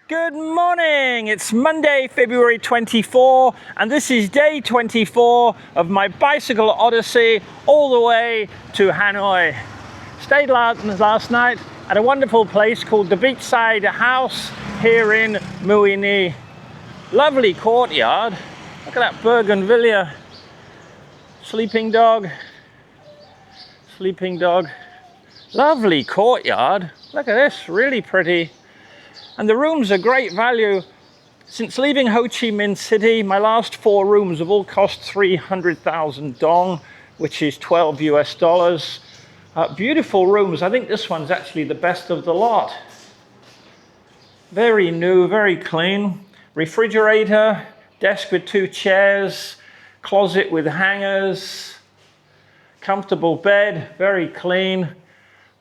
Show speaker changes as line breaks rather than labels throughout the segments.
Good morning! It's Monday, February 24, and this is day 24 of my bicycle odyssey all the way to Hanoi. Stayed last night at a wonderful place called the Beachside House here in MUI NE. Lovely courtyard. Look at that bougainvillea. Sleeping dog. Sleeping dog. Lovely courtyard. Look at this, really pretty. And the rooms are great value. Since leaving Ho Chi Minh City, my last 4 rooms have all cost 300,000 dong, which is 12 US dollars. Beautiful rooms. I think this one's actually the best of the lot. Very new, very clean. Refrigerator, desk with 2 chairs, closet with hangers, comfortable bed, very clean.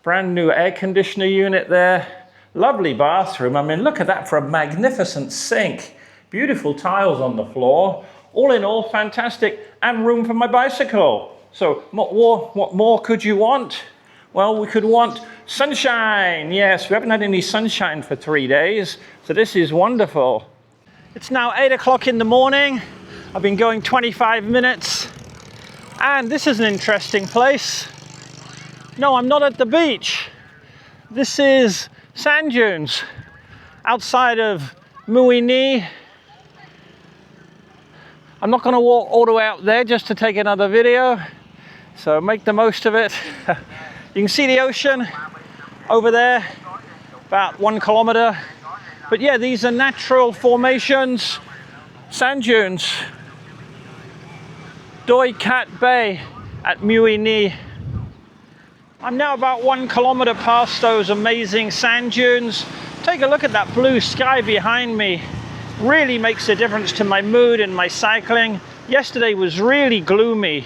Brand new air conditioner unit there. Lovely bathroom. I mean, look at that for a magnificent sink. Beautiful tiles on the floor. All in all, fantastic. And room for my bicycle. So what more could you want? Well, we could want sunshine. Yes, we haven't had any sunshine for 3 days. So this is wonderful. It's now 8 o'clock in the morning. I've been going 25 minutes. And this is an interesting place. No, I'm not at the beach. This is sand dunes outside of MUI NE. I'm not going to walk all the way out there just to take another video, so make the most of it. You can see the ocean over there, about 1 kilometer. But yeah, these are natural formations, sand dunes. Doi Cat Bay at MUI NE. I'm now about 1 kilometer past those amazing sand dunes. Take a look at that blue sky behind me. Really makes a difference to my mood and my cycling. Yesterday was really gloomy.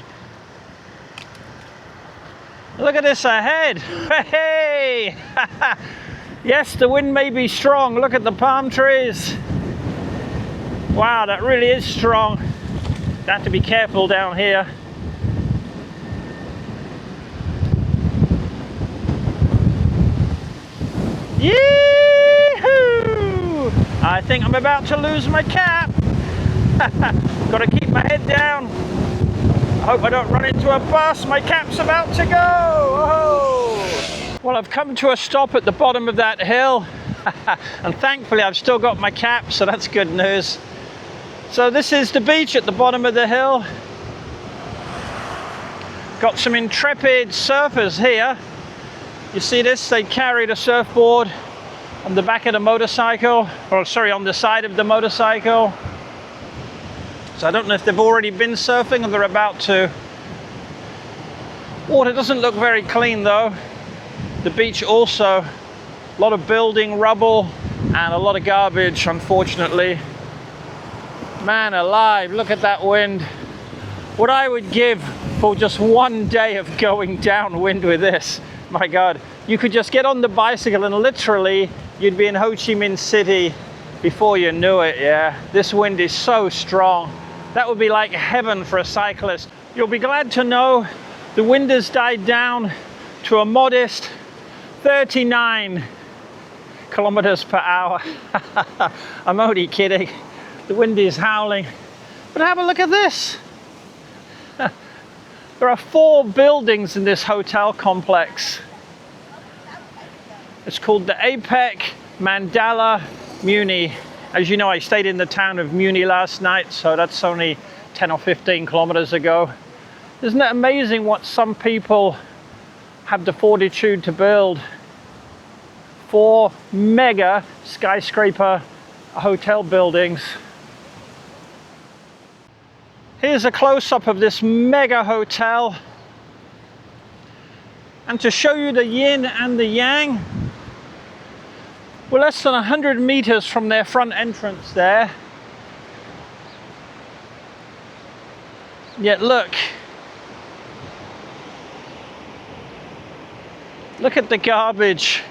Look at this ahead. Hey! Yes, the wind may be strong. Look at the palm trees. Wow, that really is strong. Have to be careful down here. Yee-hoo! I think I'm about to lose my cap. Got to keep my head down. I hope I don't run into a bus. My cap's about to go. Oh. Well, I've come to a stop at the bottom of that hill. And thankfully I've still got my cap, so that's good news. So this is the beach at the bottom of the hill. Got some intrepid surfers here. You see this? They carried a surfboard on the back of the motorcycle, or sorry, on the side of the motorcycle. So I don't know if they've already been surfing or they're about to. Water doesn't look very clean though. The beach also, a lot of building rubble and a lot of garbage, unfortunately. Man alive, look at that wind. What I would give for just 1 day of going downwind with this. My God, you could just get on the bicycle and literally you'd be in Ho Chi Minh City before you knew it. Yeah, this wind is so strong. That would be like heaven for a cyclist. You'll be glad to know the wind has died down to a modest 39 kilometers per hour. I'm only kidding. The wind is howling. But have a look at this. There are 4 buildings in this hotel complex. It's called the APEC Mandala MUI NE. As you know, I stayed in the town of MUI NE last night, so that's only 10 or 15 kilometers ago. Isn't it amazing what some people have the fortitude to build? 4 mega skyscraper hotel buildings. Here's a close-up of this mega hotel. And to show you the yin and the yang, we're less than 100 meters from their front entrance there. Yet look at the garbage.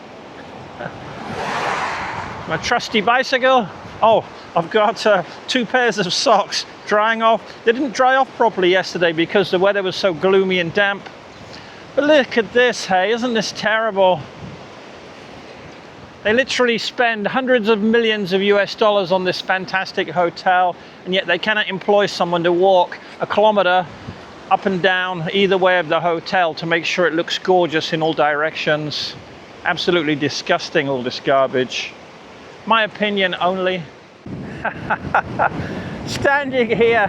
My trusty bicycle. Oh, I've got 2 pairs of socks drying off. They didn't dry off properly yesterday because the weather was so gloomy and damp. But look at this, hey, isn't this terrible? They literally spend hundreds of millions of US dollars on this fantastic hotel, and yet they cannot employ someone to walk a kilometer up and down either way of the hotel to make sure it looks gorgeous in all directions. Absolutely disgusting, all this garbage. My opinion only. Standing here,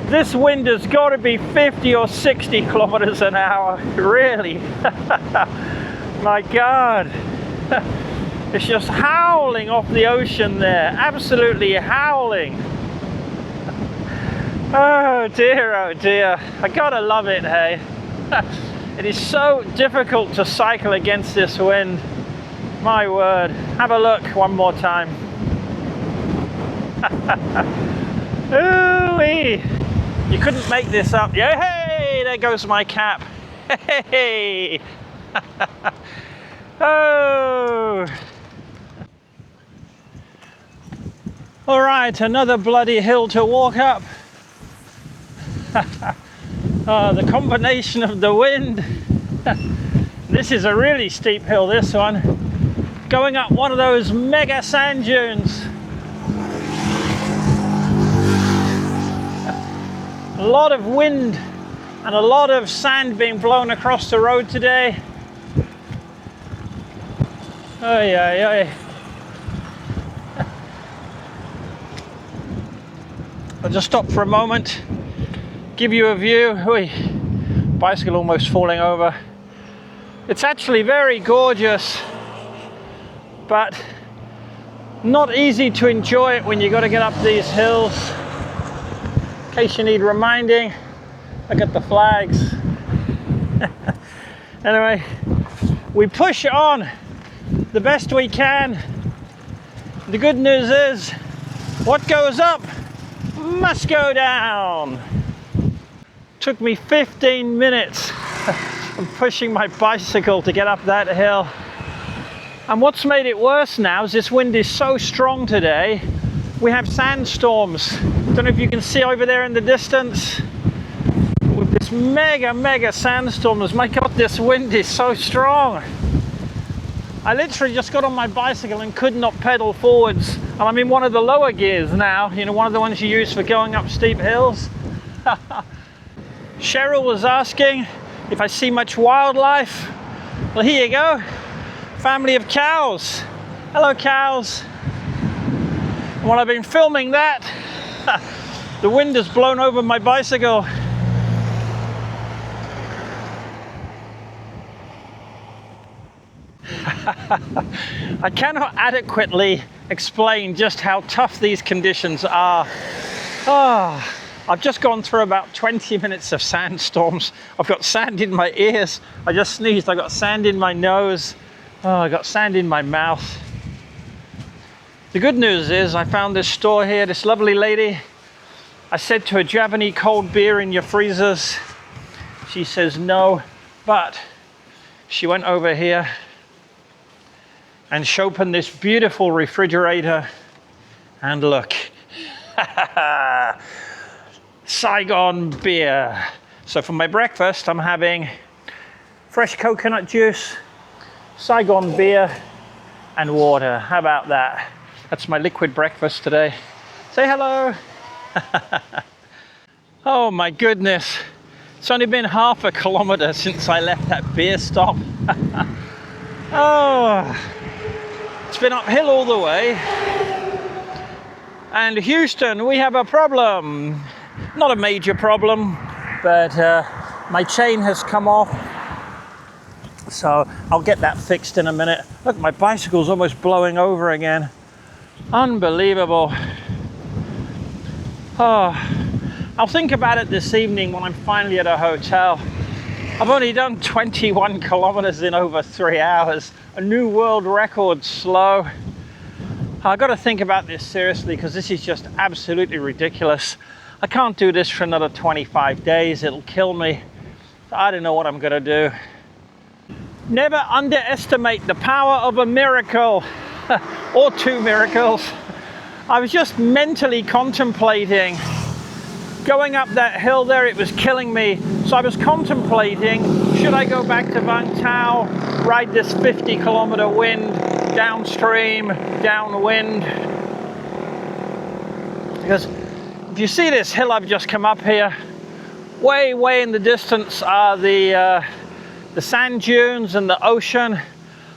this wind has got to be 50 or 60 kilometers an hour. Really? My God. It's just howling off the ocean there. Absolutely howling. Oh dear. I gotta love it, hey. It is so difficult to cycle against this wind. My word. Have a look one more time. Ooh-wee. You couldn't make this up. Yeah, hey, there goes my cap. Hey. Oh. All right, another bloody hill to walk up. Oh, the combination of the wind. This is a really steep hill, this one. Going up one of those mega sand dunes. A lot of wind and a lot of sand being blown across the road today. Oy, oy, oy. I'll just stop for a moment, give you a view. Oy. Bicycle almost falling over. It's actually very gorgeous, but not easy to enjoy it when you got to get up these hills. In case you need reminding, look at the flags. Anyway, we push on the best we can. The good news is, what goes up must go down. Took me 15 minutes of pushing my bicycle to get up that hill. And what's made it worse now is this wind is so strong today. We have sandstorms. Don't know if you can see over there in the distance. With this mega sandstorms. My God, this wind is so strong. I literally just got on my bicycle and could not pedal forwards. And I'm in one of the lower gears now, you know, one of the ones you use for going up steep hills. Cheryl was asking if I see much wildlife. Well, here you go. Family of cows. Hello, cows. And while I've been filming that, the wind has blown over my bicycle. I cannot adequately explain just how tough these conditions are. Oh, I've just gone through about 20 minutes of sandstorms. I've got sand in my ears. I just sneezed. I got sand in my nose. Oh, I got sand in my mouth. The good news is I found this store here, this lovely lady. I said to her, do you have any cold beer in your freezers? She says no, but she went over here and she opened this beautiful refrigerator, and look, Saigon beer. So for my breakfast, I'm having fresh coconut juice, Saigon beer, and water. How about that? That's my liquid breakfast today. Say hello. Oh my goodness. It's only been half a kilometer since I left that beer stop. Oh. It's been uphill all the way. And Houston, we have a problem. Not a major problem, but my chain has come off. So I'll get that fixed in a minute. Look, my bicycle's almost blowing over again. Unbelievable. Oh, I'll think about it this evening when I'm finally at a hotel. I've only done 21 kilometers in over 3 hours. A new world record slow. I've got to think about this seriously because this is just absolutely ridiculous. I can't do this for another 25 days. It'll kill me. I don't know what I'm going to do. Never underestimate the power of a miracle or 2 miracles. I was just mentally contemplating going up that hill there. It was killing me. So I was contemplating, should I go back to Vang Tao, ride this 50-kilometer wind, downstream, downwind. Because if you see this hill I've just come up here, way in the distance are the sand dunes and the ocean.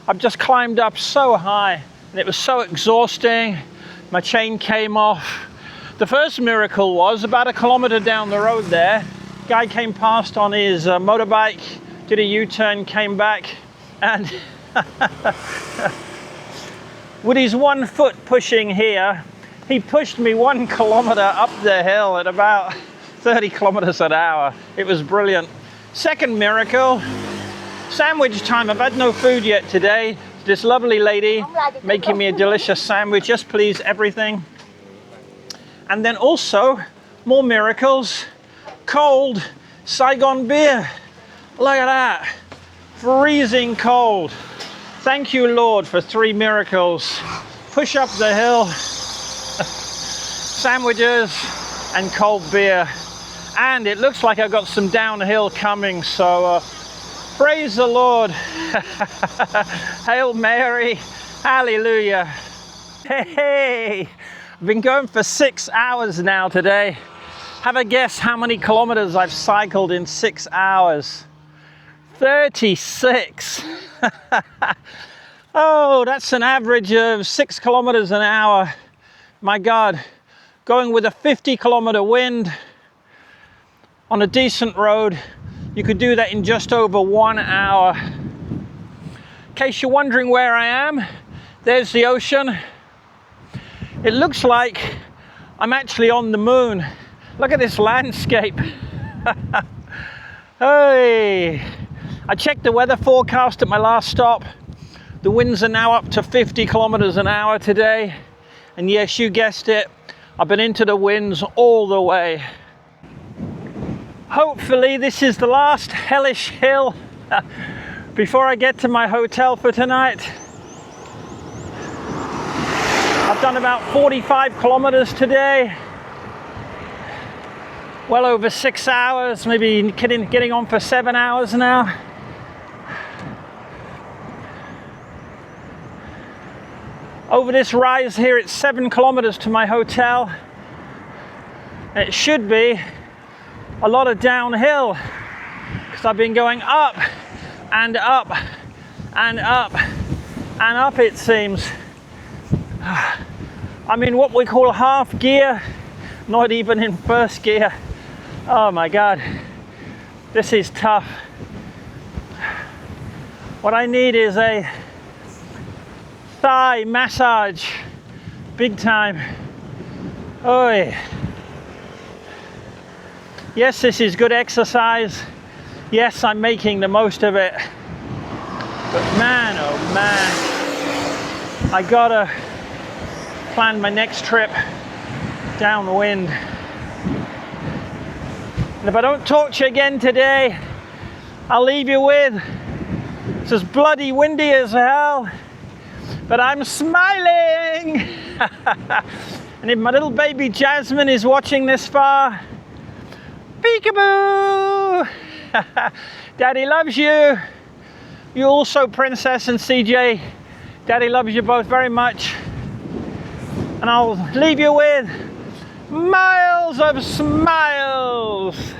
I've just climbed up so high and it was so exhausting. My chain came off. The first miracle was about 1 kilometer down the road there, guy came past on his motorbike, did a U-turn, came back, and with his 1 foot pushing here, he pushed me 1 kilometer up the hill at about 30 kilometers an hour. It was brilliant. Second miracle, sandwich time. I've had no food yet today. This lovely lady making me a delicious sandwich. Yes, please, everything. And then also, more miracles, cold Saigon beer. Look at that, freezing cold. Thank you, Lord, for 3 miracles. Push up the hill, sandwiches, and cold beer. And it looks like I've got some downhill coming, so praise the Lord. Hail Mary, hallelujah. Hey, I've been going for 6 hours now today. Have a guess how many kilometers I've cycled in 6 hours? 36. Oh, that's an average of 6 kilometers an hour. My God, going with a 50-kilometer wind on a decent road, you could do that in just over 1 hour. In case you're wondering where I am, there's the ocean. It looks like I'm actually on the moon. Look at this landscape. Hey, I checked the weather forecast at my last stop. The winds are now up to 50 kilometers an hour today. And yes, you guessed it, I've been into the winds all the way. Hopefully this is the last hellish hill before I get to my hotel for tonight. I've done about 45 kilometers today. Well over 6 hours, maybe getting on for 7 hours now. Over this rise here, it's 7 kilometers to my hotel. It should be a lot of downhill because I've been going up and up and up and up, it seems. I'm in what we call half gear, not even in first gear. Oh my God, this is tough. What I need is a thigh massage, big time. Oi. Yes, this is good exercise. Yes, I'm making the most of it. But man, oh man, I gotta plan my next trip downwind. And if I don't talk to you again today, I'll leave you with, it's as bloody windy as hell, but I'm smiling. And if my little baby Jasmine is watching this far, peekaboo! Daddy loves you. You also, Princess and CJ. Daddy loves you both very much. And I'll leave you with miles of smiles.